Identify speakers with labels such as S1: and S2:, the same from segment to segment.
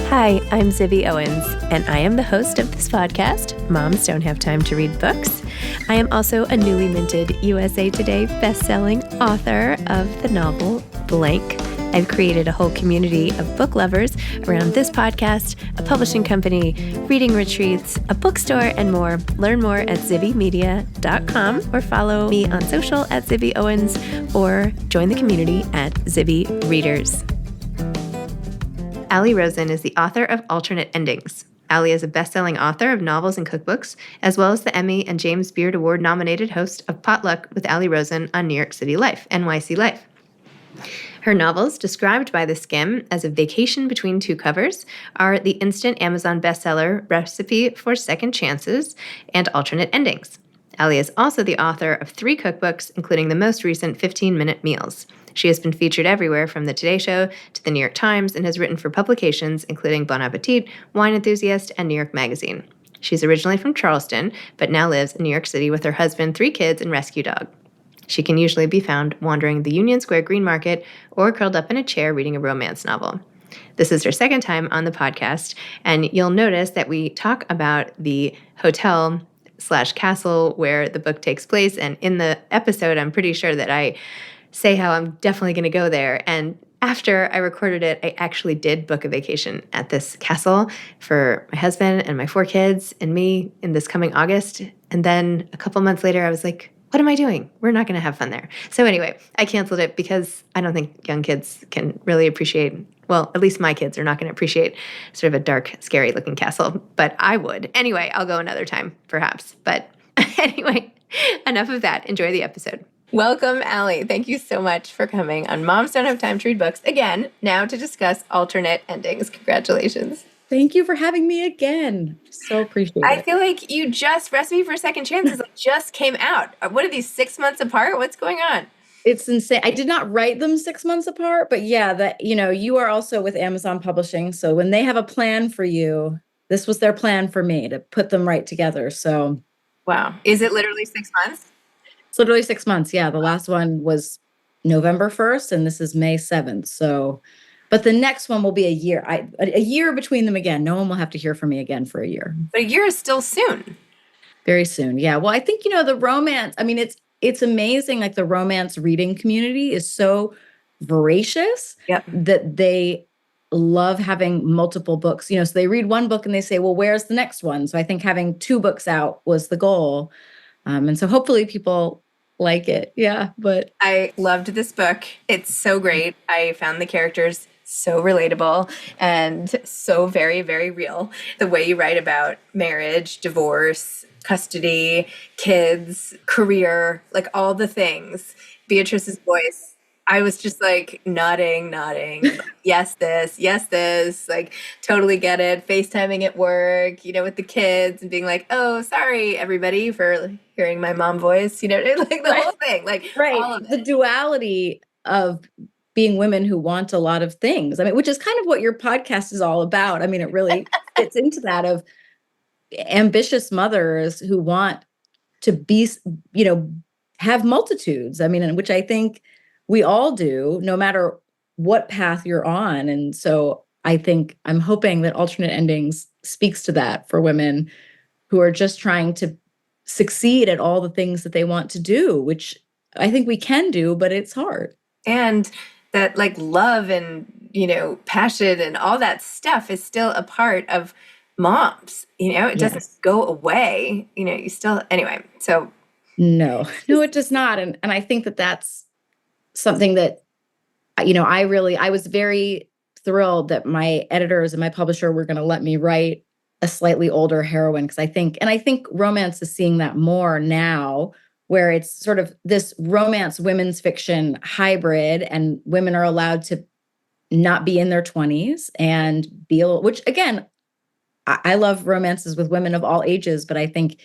S1: Hi, I'm Zibby Owens, and I am the host of this podcast, Moms Don't Have Time to Read Books. I am also a newly minted USA Today bestselling author of the novel Blank. I've created a whole community of book lovers around this podcast, a publishing company, reading retreats, a bookstore, and more. Learn more at zibbymedia.com or follow me on social at Zibby Owens or join the community at Zibby Readers. Ali Rosen is the author of Alternate Endings. Ali is a best-selling author of novels and cookbooks, as well as the Emmy and James Beard Award-nominated host of Potluck with Ali Rosen on New York City Life, NYC Life. Her novels, described by The Skim as a vacation between two covers, are the instant Amazon bestseller Recipe for Second Chances and Alternate Endings. Ali is also the author of 3 cookbooks, including the most recent 15-minute meals. She has been featured everywhere from The Today Show to The New York Times and has written for publications including Bon Appetit, Wine Enthusiast, and New York Magazine. She's originally from Charleston, but now lives in New York City with her husband, 3 kids, and rescue dog. She can usually be found wandering the Union Square Green Market or curled up in a chair reading a romance novel. This is her second time on the podcast, and you'll notice that we talk about the hotel/castle where the book takes place, and in the episode, I'm pretty sure that I say how I'm definitely going to go there. And after I recorded it, I actually did book a vacation at this castle for my husband and my 4 kids and me in this coming August. And then a couple months later, I was like, what am I doing? We're not going to have fun there. So anyway, I canceled it because I don't think young kids can really appreciate, well, at least my kids are not going to appreciate sort of a dark, scary looking castle, but I would. Anyway, I'll go another time, perhaps. But anyway, enough of that. Enjoy the episode. Welcome, Ali. Thank you so much for coming on Moms Don't Have Time to Read Books again, now to discuss alternate endings. Congratulations.
S2: Thank you for having me again. So appreciate it.
S1: I feel like Recipe for Second Chances just came out. What are these, 6 months apart? What's going on?
S2: It's insane. I did not write them 6 months apart, but yeah, you are also with Amazon Publishing. So when they have a plan for you, this was their plan for me to put them right together. So.
S1: Wow. Is it literally 6 months?
S2: It's literally 6 months. Yeah. The last one was November 1st and this is May 7th. So, but the next one will be a year. A year between them again. No one will have to hear from me again for a year.
S1: But a year is still soon.
S2: Very soon. Yeah. Well, I think, the romance, I mean, it's amazing. Like the romance reading community is so voracious that they love having multiple books, so they read one book and they say, well, where's the next one? So I think having 2 books out was the goal. And so hopefully people like it. Yeah. But
S1: I loved this book. It's so great. I found the characters so relatable and so very, very real. The way you write about marriage, divorce, custody, kids, career, like all the things. Beatrice's voice, I was just like nodding, yes, this, like totally get it. FaceTiming at work, with the kids and being like, oh, sorry, everybody, for hearing my mom voice, like the whole thing, like all of it.
S2: The duality of being women who want a lot of things. I mean, which is kind of what your podcast is all about. I mean, it really fits into that of ambitious mothers who want to be, have multitudes. I mean, and which I think we all do, no matter what path you're on. And so I'm hoping that Alternate Endings speaks to that for women who are just trying to succeed at all the things that they want to do, which I think we can do, but it's hard.
S1: And that like love and, passion and all that stuff is still a part of moms, it doesn't go away, you still, anyway, so.
S2: No, it does not. And I think that that's something that, I was very thrilled that my editors and my publisher were going to let me write a slightly older heroine. Because I think romance is seeing that more now, where it's sort of this romance women's fiction hybrid, and women are allowed to not be in their 20s and be which again, I love romances with women of all ages, but I think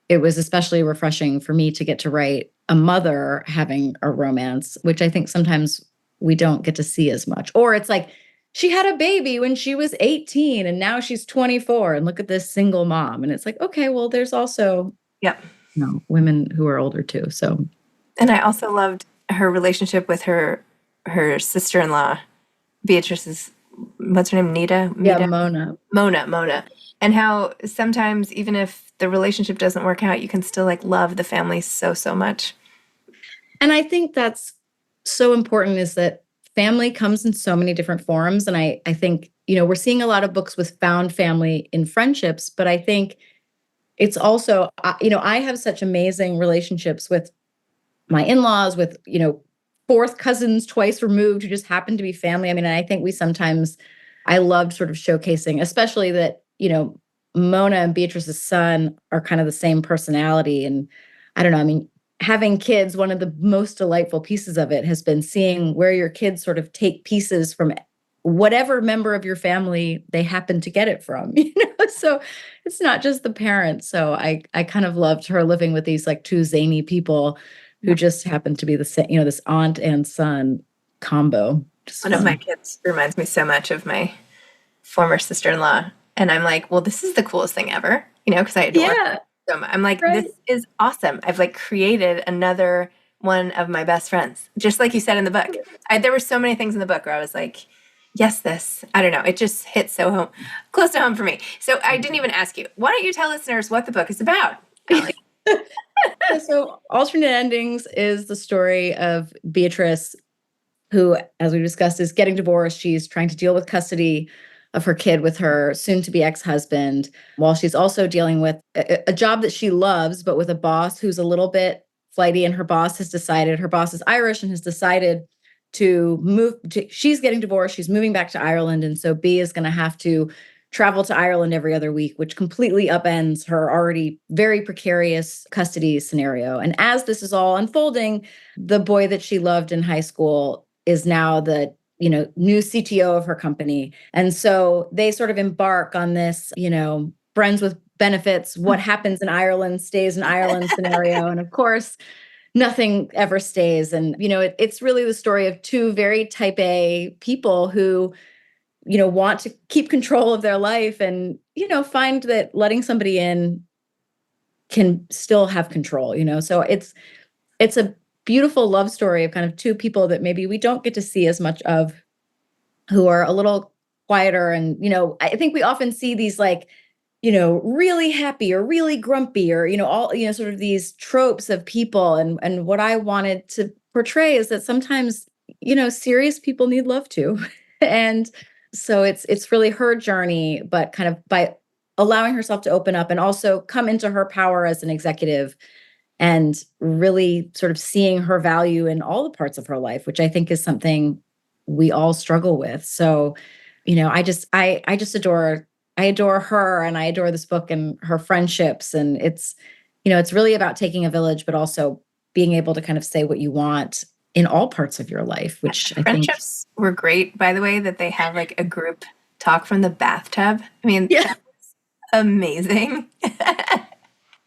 S2: it was especially refreshing for me to get to write a mother having a romance, which I think sometimes we don't get to see as much. Or it's like, she had a baby when she was 18 and now she's 24 and look at this single mom. And it's like, okay, well, there's also women who are older too. So,
S1: and I also loved her relationship with her sister-in-law, Beatrice's what's her name? Nita?
S2: Yeah,
S1: Mita?
S2: Mona.
S1: Mona. And how sometimes even if the relationship doesn't work out, you can still like love the family so, so much.
S2: And I think that's so important, is that family comes in so many different forms. And I think, we're seeing a lot of books with found family in friendships, but I think it's also, I have such amazing relationships with my in-laws, with, fourth cousins twice removed who just happen to be family. I mean, and I think I loved sort of showcasing, especially that, Mona and Beatrice's son are kind of the same personality. And I don't know, I mean, having kids, one of the most delightful pieces of it has been seeing where your kids sort of take pieces from whatever member of your family they happen to get it from, So it's not just the parents. So I kind of loved her living with these like two zany people who just happen to be the same, this aunt and son combo.
S1: One of my kids reminds me so much of my former sister-in-law. And I'm like, well, this is the coolest thing ever, because I adore her so much. I'm like,
S2: right.
S1: This is awesome. I've like created another one of my best friends, just like you said in the book. There were so many things in the book where I was like, yes, this, I don't know. It just hit so close to home for me. So I didn't even ask you, why don't you tell listeners what the book is about, Ali?
S2: So Alternate Endings is the story of Beatrice, who, as we discussed, is getting divorced. She's trying to deal with custody of her kid with her soon-to-be ex-husband, while she's also dealing with a job that she loves, but with a boss who's a little bit flighty. And her boss is Irish and has decided to move. She's getting divorced. She's moving back to Ireland. And so B is going to have to travel to Ireland every other week, which completely upends her already very precarious custody scenario. And as this is all unfolding, the boy that she loved in high school is now the new CTO of her company. And so they sort of embark on this, friends with benefits, what happens in Ireland stays in Ireland scenario. And of course, nothing ever stays. And, it's really the story of two very type A people who, want to keep control of their life and, find that letting somebody in can still have control, So it's a beautiful love story of kind of two people that maybe we don't get to see as much of, who are a little quieter. And, I think we often see these like, really happy or really grumpy or, all, sort of these tropes of people. And what I wanted to portray is that sometimes, serious people need love too. And so it's really her journey, but kind of by allowing herself to open up and also come into her power as an executive and really sort of seeing her value in all the parts of her life, which I think is something we all struggle with. So, I adore her, and I adore this book and her friendships. And it's really about taking a village, but also being able to kind of say what you want in all parts of your life, which I think
S1: friendships were great, by the way, that they have like a group talk from the bathtub. I mean, that was amazing.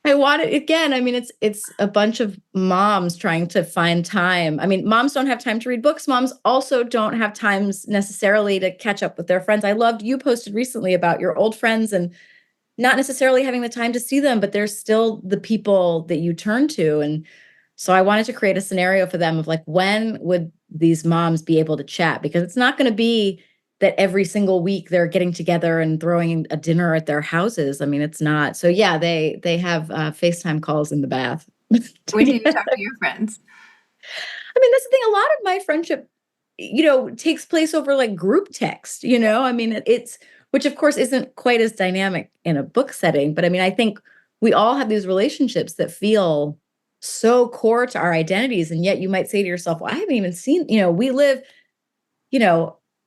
S2: I want it again. I mean, it's a bunch of moms trying to find time. I mean, moms don't have time to read books. Moms also don't have times necessarily to catch up with their friends. I loved you posted recently about your old friends and not necessarily having the time to see them, but they're still the people that you turn to. And so I wanted to create a scenario for them of like, when would these moms be able to chat? Because it's not going to be that every single week they're getting together and throwing a dinner at their houses. I mean, it's not. So yeah, they have FaceTime calls in the bath.
S1: When do you talk to your friends?
S2: I mean, that's the thing. A lot of my friendship, takes place over like group text, I mean, which of course isn't quite as dynamic in a book setting. But I mean, I think we all have these relationships that feel so core to our identities. And yet you might say to yourself, well, I haven't even seen, you know,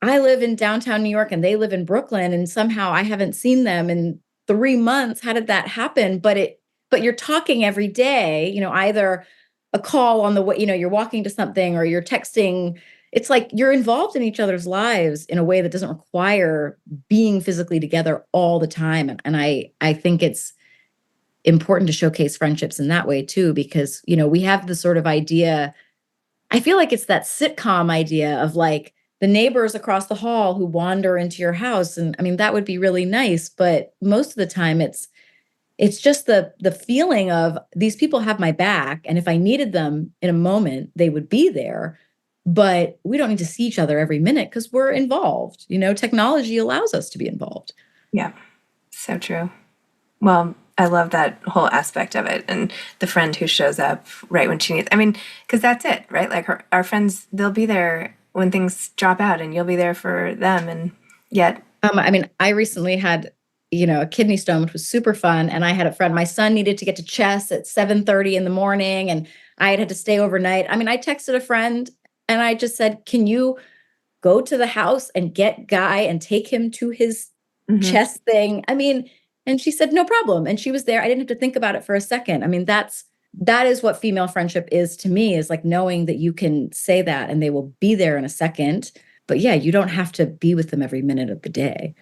S2: I live in downtown New York and they live in Brooklyn, and somehow I haven't seen them in 3 months. How did that happen? But you're talking every day, either a call on the way, you're walking to something or you're texting. It's like you're involved in each other's lives in a way that doesn't require being physically together all the time. And I think it's important to showcase friendships in that way too, because, we have the sort of idea, I feel like it's that sitcom idea of like the neighbors across the hall who wander into your house. And I mean, that would be really nice, but most of the time it's just the feeling of these people have my back, and if I needed them in a moment, they would be there. but we don't need to see each other every minute because we're involved. Technology allows us to be involved.
S1: Yeah, so true. Well, I love that whole aspect of it, and the friend who shows up right when she needs. I mean, because that's it, right? Like our friends, they'll be there when things drop out, and you'll be there for them. And yet,
S2: I recently had, a kidney stone, which was super fun. And I had a friend, my son needed to get to chess at 7:30 in the morning, and I had to stay overnight. I texted a friend and I just said, can you go to the house and get Guy and take him to his
S1: mhm.
S2: chess thing? And she said, no problem. And she was there. I didn't have to think about it for a second. That is what female friendship is to me, is like knowing that you can say that and they will be there in a second. But yeah, you don't have to be with them every minute of the day.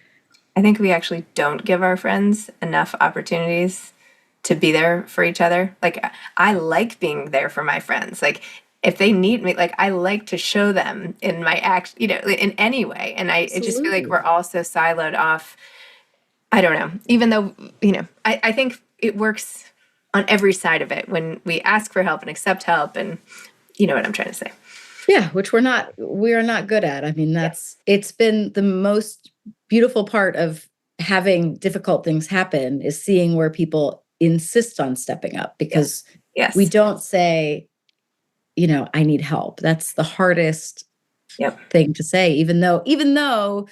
S1: I think we actually don't give our friends enough opportunities to be there for each other. Like I like being there for my friends. Like if they need me, like I like to show them in my act, in any way. And I just feel like
S2: Absolutely.
S1: we're all so siloed off. I don't know. Even though, I think it works on every side of it when we ask for help and accept help, and you know what I'm trying to say.
S2: Yeah, which we are not good at.
S1: Yeah.
S2: It's been the most beautiful part of having difficult things happen, is seeing where people insist on stepping up,
S1: Yes.
S2: because we
S1: Yes.
S2: don't say, I need help. That's the hardest
S1: Yep.
S2: thing to say, even though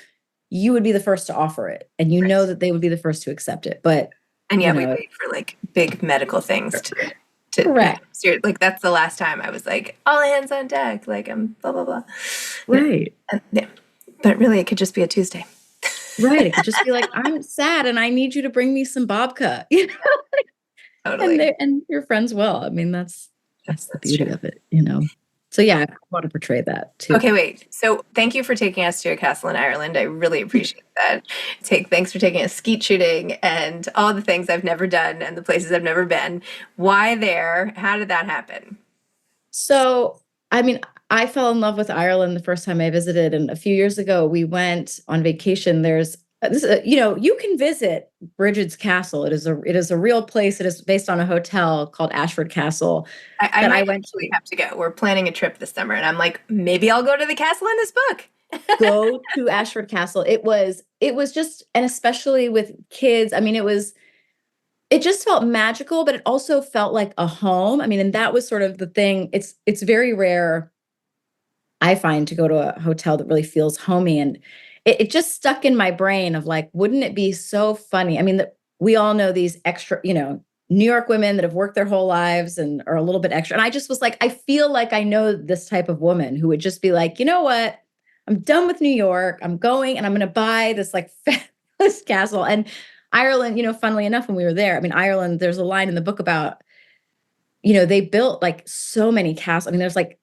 S2: you would be the first to offer it and
S1: Right.
S2: that they would be the first to accept it. But,
S1: And
S2: you
S1: yet we
S2: know,
S1: wait for like big medical things to
S2: correct.
S1: like that's the last time I was like all hands on deck, like I'm blah blah blah. You know,
S2: Right.
S1: yeah. But really it could just be a Tuesday.
S2: Right. It could just be like, I'm sad and I need you to bring me some babka, and
S1: Totally.
S2: your friends will. That's the
S1: That's
S2: beauty
S1: true.
S2: of it. So yeah, I want to portray that too.
S1: Okay, wait. So thank you for taking us to a castle in Ireland. I really appreciate that. Thanks for taking us skeet shooting and all the things I've never done and the places I've never been. Why there? How did that happen?
S2: So, I mean, I fell in love with Ireland the first time I visited, and a few years ago we went on vacation. There's this, you can visit Brigid's Castle. It is a real place. It is based on a hotel called Ashford Castle
S1: I
S2: that I
S1: might
S2: went
S1: actually
S2: to.
S1: have to go. We're planning a trip this summer, and I'm like, maybe I'll go to the castle in this book.
S2: Go to Ashford Castle. It was just, and especially with kids. It just felt magical, but it also felt like a home. And that was sort of the thing. It's very rare, I find, to go to a hotel that really feels homey. And it just stuck in my brain of like, wouldn't it be so funny? We all know these extra, New York women that have worked their whole lives and are a little bit extra. And I just was like, I feel like I know this type of woman who would just be like, you know what? I'm done with New York. I'm going and I'm going to buy this like fabulous castle. And Ireland, funnily enough, when we were there, Ireland, there's a line in the book about, they built like so many castles.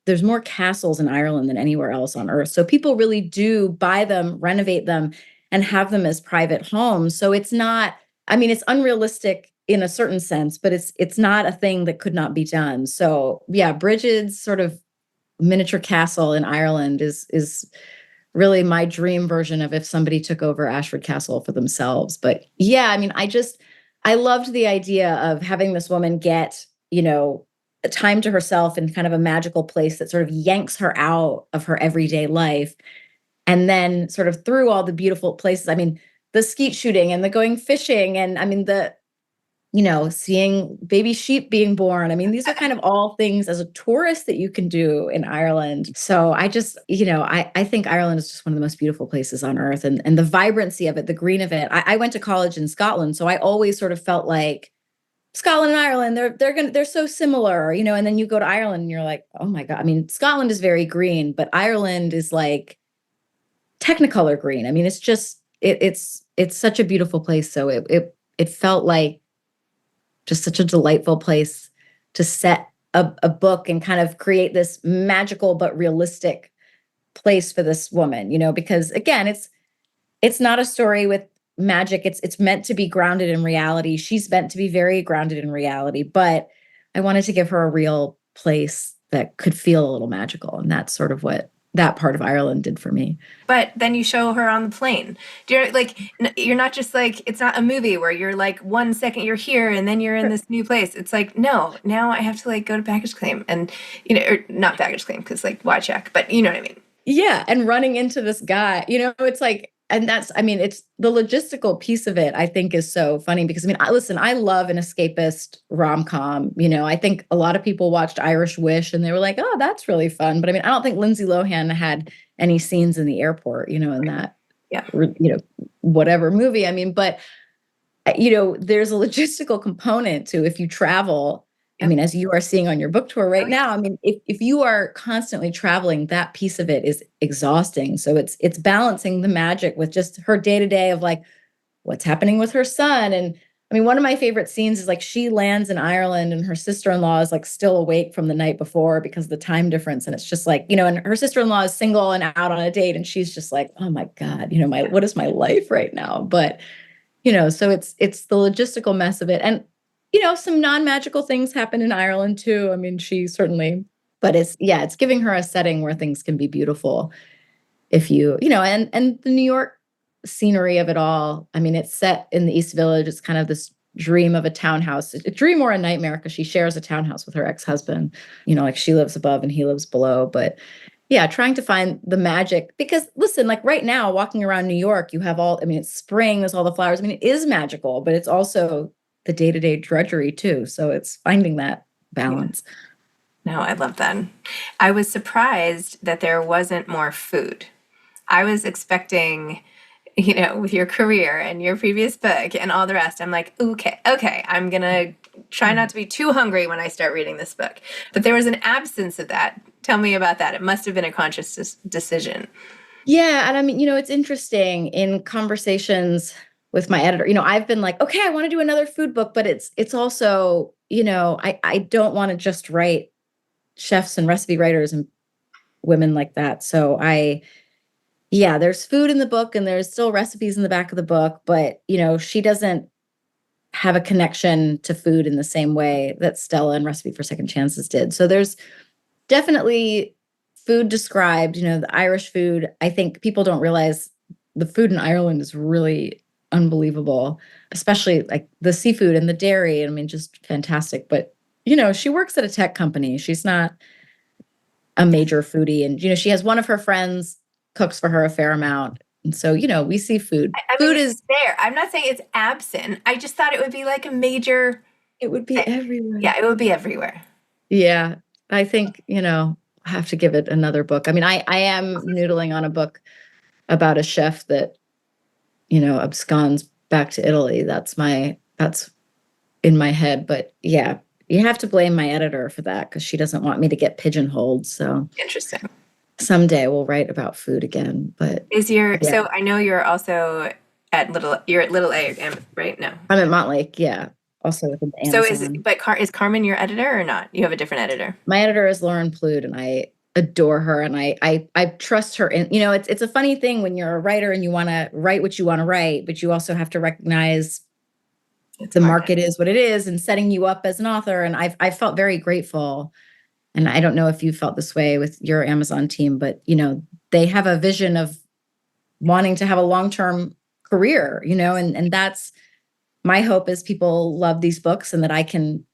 S2: There's more castles in Ireland than anywhere else on earth. So people really do buy them, renovate them, and have them as private homes. So it's not, it's unrealistic in a certain sense, but it's not a thing that could not be done. So yeah, Brigid's sort of miniature castle in Ireland is really my dream version of if somebody took over Ashford Castle for themselves. But yeah, I loved the idea of having this woman get, a time to herself in kind of a magical place that sort of yanks her out of her everyday life. And then sort of through all the beautiful places. The skeet shooting and the going fishing, and seeing baby sheep being born. These are kind of all things as a tourist that you can do in Ireland. So I just, I think Ireland is just one of the most beautiful places on earth, and the vibrancy of it, the green of it. I went to college in Scotland, so I always sort of felt like Scotland and Ireland, they're so similar, and then you go to Ireland and you're like, oh my God. Scotland is very green, but Ireland is like Technicolor green. It's just, it's such a beautiful place. So it felt like just such a delightful place to set a book and kind of create this magical but realistic place for this woman, because again, it's not a story with magic. It's meant to be grounded in reality. She's meant to be very grounded in reality, but I wanted to give her a real place that could feel a little magical. And that's sort of what that part of Ireland did for me.
S1: But then you show her on the plane. You're not just like, it's not a movie where you're like 1 second you're here and then you're in this new place. It's like, no, now I have to like go to baggage claim and, or not baggage claim because like why check, but you know what I mean?
S2: Yeah. And running into this guy, it's like, and it's the logistical piece of it, I think is so funny because I love an escapist rom-com. I think a lot of people watched Irish Wish and they were like, oh, that's really fun. But I don't think Lindsay Lohan had any scenes in the airport, in that,
S1: Yeah.
S2: Whatever movie. But there's a logistical component to if you travel.
S1: Yep.
S2: As you are seeing on your book tour right now, if you are constantly traveling, that piece of it is exhausting. So it's balancing the magic with just her day-to-day of like what's happening with her son. And one of my favorite scenes is like she lands in Ireland and her sister-in-law is like still awake from the night before because of the time difference. And it's just like, and her sister-in-law is single and out on a date. And she's just like, oh my God, what is my life right now? But so it's the logistical mess of it. And, some non-magical things happen in Ireland too. She certainly, but it's giving her a setting where things can be beautiful if and the New York scenery of it all. It's set in the East Village. It's kind of this dream of a townhouse, a dream or a nightmare because she shares a townhouse with her ex-husband, like she lives above and he lives below. But yeah, trying to find the magic because listen, like right now, walking around New York, you have it's spring, there's all the flowers. It is magical, but it's also the day-to-day drudgery too. So it's finding that balance.
S1: Yeah. No, I love that. I was surprised that there wasn't more food. I was expecting, with your career and your previous book and all the rest, I'm like, okay, I'm going to try not to be too hungry when I start reading this book. But there was an absence of that. Tell me about that. It must have been a conscious decision.
S2: Yeah. And it's interesting in conversations with my editor, I've been like, okay, I want to do another food book, but it's also, I don't want to just write chefs and recipe writers and women like that. So there's food in the book and there's still recipes in the back of the book, but she doesn't have a connection to food in the same way that Stella and Recipe for Second Chances did. So there's definitely food described, the Irish food. I think people don't realize the food in Ireland is really unbelievable, especially like the seafood and the dairy. Just fantastic. But, she works at a tech company. She's not a major foodie. And, she has one of her friends cooks for her a fair amount. And so, we see food. Food is
S1: there. I'm not saying it's absent. I just thought it would be like a major.
S2: It would be everywhere.
S1: Yeah, it would be everywhere.
S2: Yeah. I think, I have to give it another book. I am noodling on a book about a chef that, absconds back to Italy. That's in my head. But yeah, you have to blame my editor for that because she doesn't want me to get pigeonholed. So
S1: interesting.
S2: Someday we'll write about food again. But
S1: so I know you're also at Little A, right? No.
S2: I'm at Montlake, yeah. Also within the Amazon.
S1: So is Carmen your editor or not? You have a different editor.
S2: My editor is Lauren Plude, and I adore her, and I trust her. And it's a funny thing when you're a writer and you want to write what you want to write, but you also have to recognize the market is what it is, and setting you up as an author. And I felt very grateful. And I don't know if you felt this way with your Amazon team, but they have a vision of wanting to have a long-term career, and that's my hope is people love these books and that I can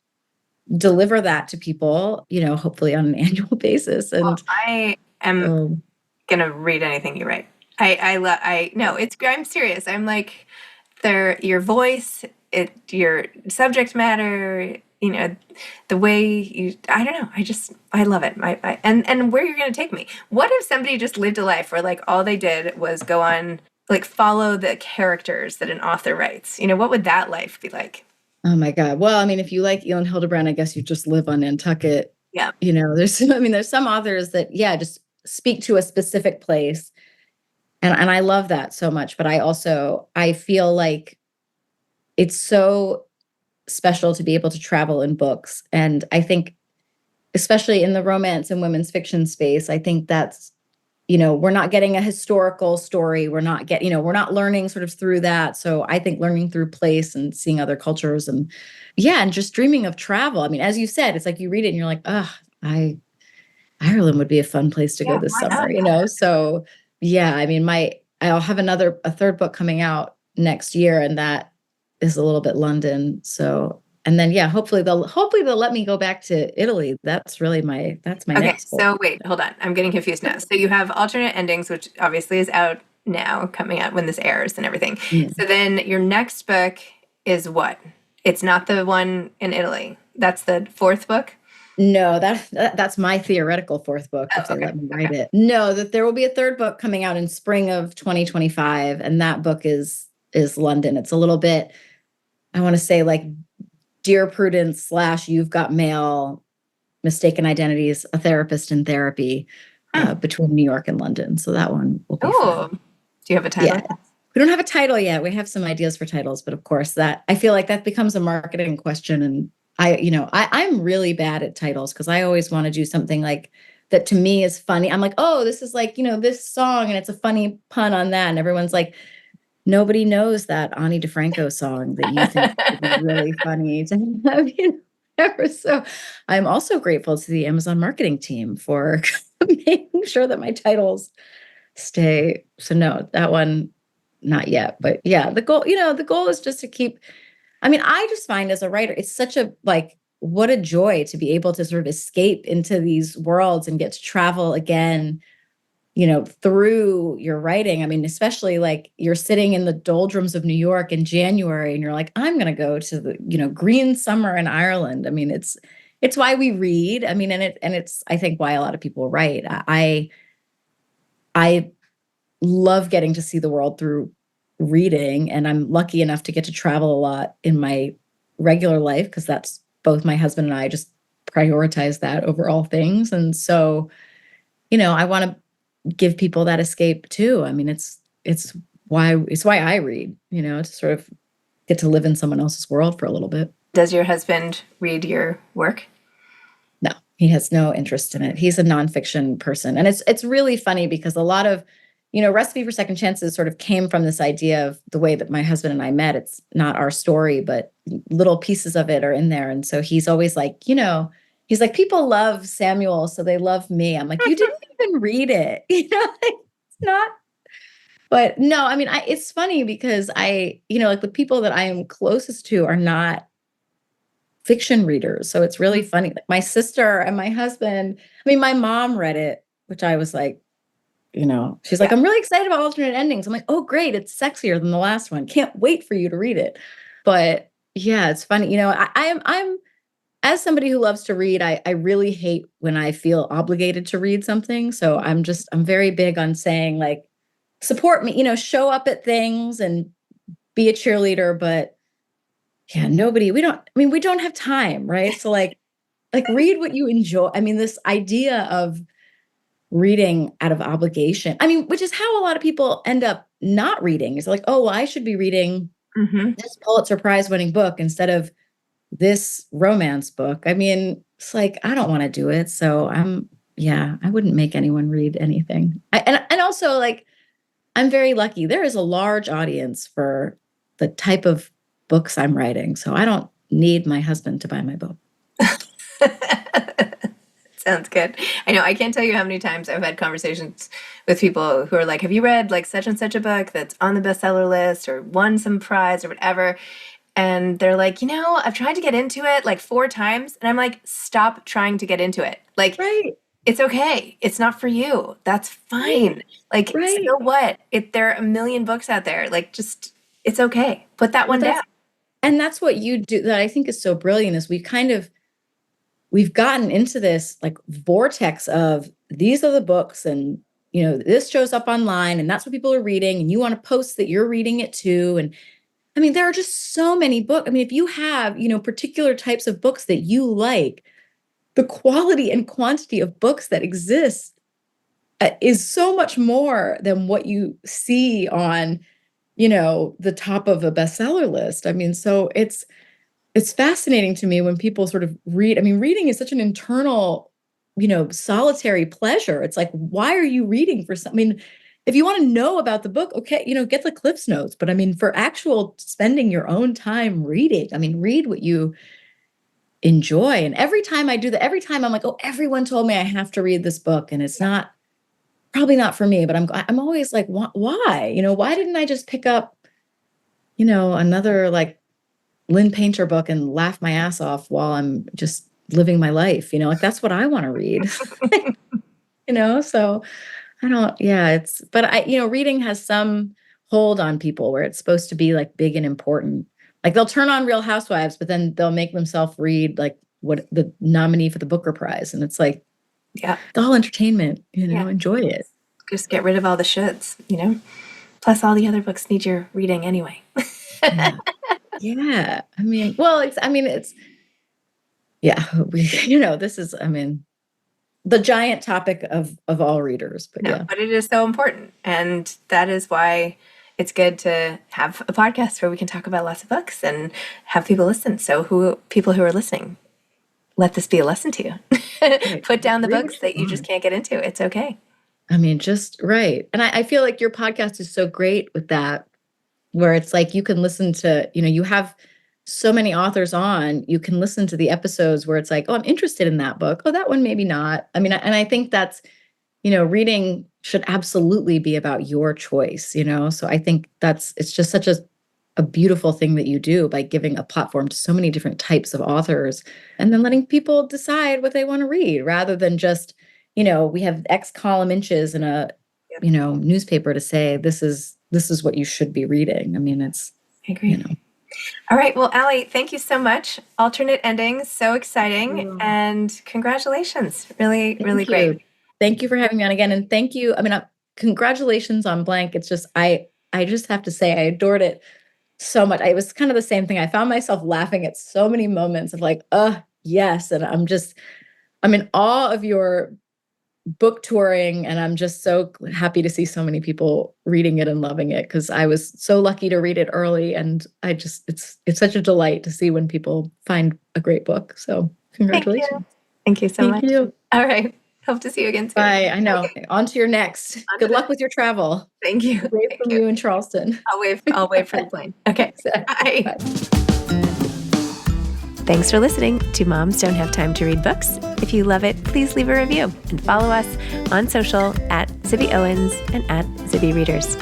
S2: deliver that to people, hopefully on an annual basis. And
S1: I am gonna read anything you write. I'm serious. I'm like your voice, your subject matter, the way I don't know. I love it. And where you're gonna take me. What if somebody just lived a life where like all they did was go on, like follow the characters that an author writes? What would that life be like?
S2: Oh my God. Well, if you like Elin Hildebrand, I guess you just live on Nantucket.
S1: Yeah.
S2: There's some authors that, just speak to a specific place. And I love that so much. But I feel like it's so special to be able to travel in books. And I think, especially in the romance and women's fiction space, I think that's, we're not getting a historical story. We're not learning sort of through that. So I think learning through place and seeing other cultures and just dreaming of travel. As you said, it's like you read it and you're like, oh, I Ireland would be a fun place to go
S1: Yeah,
S2: this
S1: why not?
S2: summer. So yeah, I mean, I'll have a third book coming out next year, and that is a little bit London. So, and then yeah, hopefully they'll let me go back to Italy. That's my
S1: Okay,
S2: next goal.
S1: so wait, hold on. I'm getting confused now. So you have alternate endings, which obviously is out now, coming out when this airs and everything.
S2: Mm.
S1: So then your next book is what? It's not the one in Italy. That's the fourth book?
S2: No, that's my theoretical fourth book
S1: Oh,
S2: if they
S1: okay.
S2: let me
S1: Okay.
S2: write it. No, that there will be a third book coming out in spring of 2025, and that book is London. It's a little bit, I want to say, like Dear Prudence / You've Got Mail, Mistaken Identities, a therapist in therapy,
S1: Hmm.
S2: between New York and London. So that one will be
S1: Oh,
S2: fun.
S1: do you have a title?
S2: Yeah. We don't have a title yet. We have some ideas for titles, but of course that I feel like that becomes a marketing question. And I'm really bad at titles because I always want to do something like that to me is funny. I'm like, oh, this is like, this song and it's a funny pun on that. And everyone's like, nobody knows that Ani DeFranco song that you think would be really funny to have, whatever. So I'm also grateful to the Amazon marketing team for making sure that my titles stay. So no, that one, not yet. But yeah, the goal is just to keep, I mean, I just find as a writer, it's such a like, what a joy to be able to sort of escape into these worlds and get to travel again, through your writing. I mean, especially like you're sitting in the doldrums of New York in January and you're like, I'm going to go to the, green summer in Ireland. I mean, it's why we read. I mean, and it's I think why a lot of people write. I love getting to see the world through reading, and I'm lucky enough to get to travel a lot in my regular life because that's both my husband and I just prioritize that over all things. And so, I want to give people that escape too. I mean, it's why I read, to sort of get to live in someone else's world for a little bit.
S1: Does your husband read your work?
S2: No, he has no interest in it. He's a nonfiction person. And it's really funny because a lot of, Recipe for Second Chances sort of came from this idea of the way that my husband and I met. It's not our story, but little pieces of it are in there. And so he's always like, he's like, people love Samuel, so they love me. I'm like, you didn't even read it. It's not. But no, I mean, it's funny because like the people that I am closest to are not fiction readers. So it's really funny. Like my sister and my husband, I mean, my mom read it, which I was like, she's like,
S1: Yeah.
S2: I'm really excited about alternate endings. I'm like, oh, great. It's sexier than the last one. Can't wait for you to read it. But yeah, it's funny. I'm as somebody who loves to read, I really hate when I feel obligated to read something. So I'm very big on saying like, support me, show up at things and be a cheerleader. But yeah, we don't have time, right? So like read what you enjoy. I mean, this idea of reading out of obligation, I mean, which is how a lot of people end up not reading. It's like, oh, well, I should be reading
S1: Mm-hmm.
S2: this Pulitzer Prize winning book instead of this romance book. I mean, it's like, I don't want to do it. So I wouldn't make anyone read anything. And also like, I'm very lucky. There is a large audience for the type of books I'm writing. So I don't need my husband to buy my book.
S1: Sounds good. I know. I can't tell you how many times I've had conversations with people who are like, "Have you read like such and such a book that's on the bestseller list or won some prize or whatever?" And they're like, I've tried to get into it like 4 times. And I'm like, stop trying to get into it. Like,
S2: Right.
S1: it's okay. It's not for you. That's
S2: Right.
S1: fine. Like,
S2: Right.
S1: so what? There are a million books out there. Like, just, it's okay. Put that
S2: Well,
S1: one down.
S2: that's what you do that I think is so brilliant is we've gotten into this like vortex of these are the books and this shows up online and that's what people are reading and you want to post that you're reading it too. And I mean, there are just so many books. I mean, if you have, particular types of books that you like, the quality and quantity of books that exist is so much more than what you see on, the top of a bestseller list. I mean, so it's fascinating to me when people sort of read. I mean, reading is such an internal, solitary pleasure. It's like, why are you reading for something? I mean, if you want to know about the book, okay, get the Cliff's Notes. But I mean, for actual spending your own time reading, I mean, read what you enjoy. And every time I do that, every time I'm like, oh, everyone told me I have to read this book, and it's probably not for me, but I'm always like, why? Why didn't I just pick up, another like Lynn Painter book and laugh my ass off while I'm just living my life? Like that's what I want to read. So I don't, yeah, but reading has some hold on people where it's supposed to be like big and important. Like they'll turn on Real Housewives, but then they'll make themselves read like what the nominee for the Booker Prize. And it's like,
S1: yeah,
S2: it's all entertainment, enjoy it.
S1: Just get rid of all the shoulds, Plus all the other books need your reading anyway.
S2: Yeah. I mean, this is, the giant topic of all readers, but yeah.
S1: But it is so important. And that is why it's good to have a podcast where we can talk about lots of books and have people listen. So people who are listening, let this be a lesson to you. Right. Put down the books that you just can't get into. It's okay.
S2: Just right. And I feel like your podcast is so great with that, where it's like you can listen to, you have so many authors on, you can listen to the episodes where it's like, oh, I'm interested in that book. Oh, that one, maybe not. And I think that's, reading should absolutely be about your choice, So I think it's just such a beautiful thing that you do by giving a platform to so many different types of authors and then letting people decide what they want to read rather than just, we have X column inches in a, newspaper to say, this is what you should be reading.
S1: I agree. All right. Well, Ali, thank you so much. Alternate endings, so exciting. And congratulations. Really, really great.
S2: Thank you for having me on again. And thank you. Congratulations on Blank. It's just, I just have to say, I adored it so much. It was kind of the same thing. I found myself laughing at so many moments of like, yes. And I'm in awe of your book touring, and I'm just so happy to see so many people reading it and loving it, because I was so lucky to read it early, and it's such a delight to see when people find a great book. So congratulations.
S1: Thank you so much.
S2: Thank you.
S1: All right. Hope to see you again soon.
S2: Bye. I know. Okay. On to your next. Good luck with your travel.
S1: Thank you.
S2: Wave from you in Charleston.
S1: I'll wave for the plane. Okay. Bye.
S2: Bye.
S1: Thanks for listening to Moms Don't Have Time to Read Books. If you love it, please leave a review and follow us on social @Zibby Owens and @Zibby Readers.